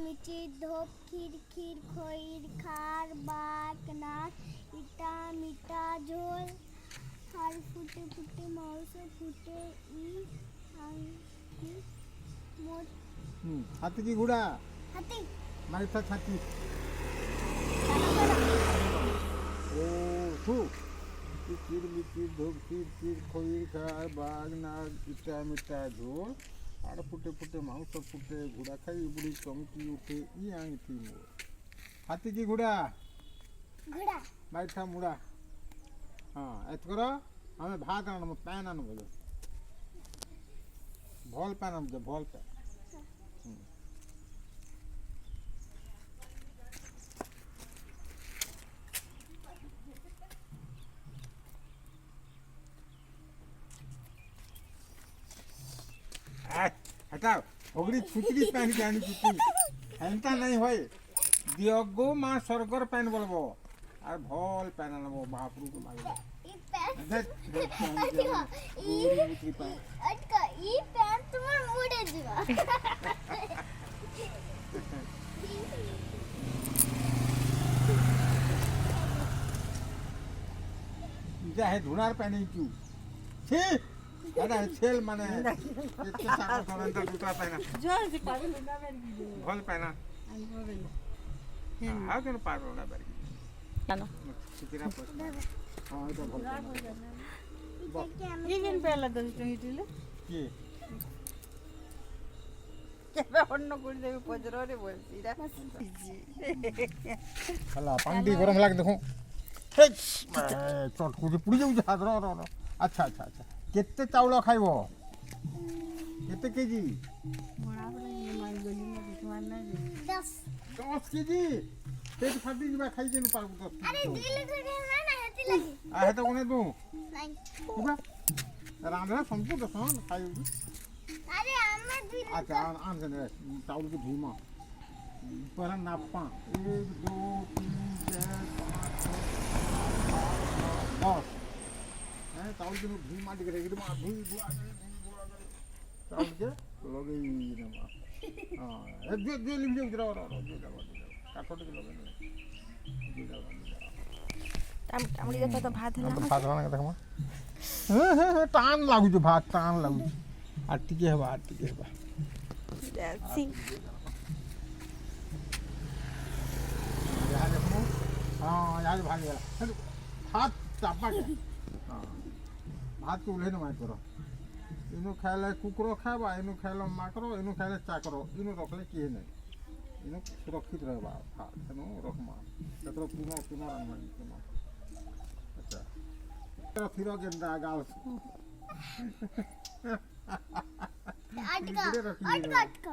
মিচি ধোপ ক্ষীর ক্ষীর খইর খার বাক নাক ইটা মিটা ঝোল হাড় ফুটে ফুটে মাংস ফুটে ই আংটি মোট हाथी की घोड़ा হাতি मारी था हाथी ओ थू खीर मिचीर धोप खीर खीर खईर खार बाग नाग इटा मिटा झोल आड़ फुटे फुटे मांस फुटे घोड़ा खाई बुढ़ी चमकी उठे ई आंगी थी मोर हाथी की घोड़ा ঘোড়া मारी था मुड़ा हाँ ऐत करो हमें भात आना पैन आना बोलो भोल पैन आना भोल पैन हटाओ ओगरी छुटरी पैन के आनी छुटरी हेंता नहीं होय दियगो मां सरगर पैन बोलबो আর ভল প্যান আনবো বাপরু को मारबो ই প্যান गोरी मुतरी पैन আটকা ই প্যান তোমার মুড়ে দিবা जा है धुनार पैन क्यों छी अरे छेल माने इतने सारा करन तो दूसरा पैन জল যে পাবে না বেরগি भल पैन আমি বলে हां केन पारो ना बारी কেন चिकरा पस हां এটা भल ইভেন বেলা দই তো হিটিলে কি কেবে অন্য করে দেবে পজরে বলছি রা हला पानी गरम लाग देखो हे चट को पुड़ी जाउ हाथ रो रो अच्छा अच्छा अच्छा केते चावल खाइबो केते केजी মোড়া বলে মাই গলি না তোমার না 10 10 केजी पेट फाटी जबा खाइ जेन पारबो तो আরে দিলে করে না না হেতি লাগি आ हेता कोने दू নাই उगा रांधना संपू दसन खाइ আরে আমার দিলে अच्छा आन जने चावल के धुमा पहला नापा 1 2 3 4 5 10 हैं चावल के धुई माटी के एकदम धुई गुआ चावल के लगे ना हां जो लिम जो उधर और काटोट के लगे আমড়ি দেখো তো ভাত হলো भात बना के देखमा हे टान लागु जो भात टान लागु आटी के हवा দেখছি यहाँ देखो हाँ यहाँ से भाग गया हाथ चापा के हाँ भात को उल्हे न मार करो इनो खाइले कुकरो खाबा इनो खाइले माकरो इनो खाइले चाकरो इनो रखले किए नहीं इनो सुरक्षित रहबा हां तनो रखमा ततरो पुनो रंगमान पुनो अच्छा तो फिर गेंदा गाल আটকা আটকা আটকা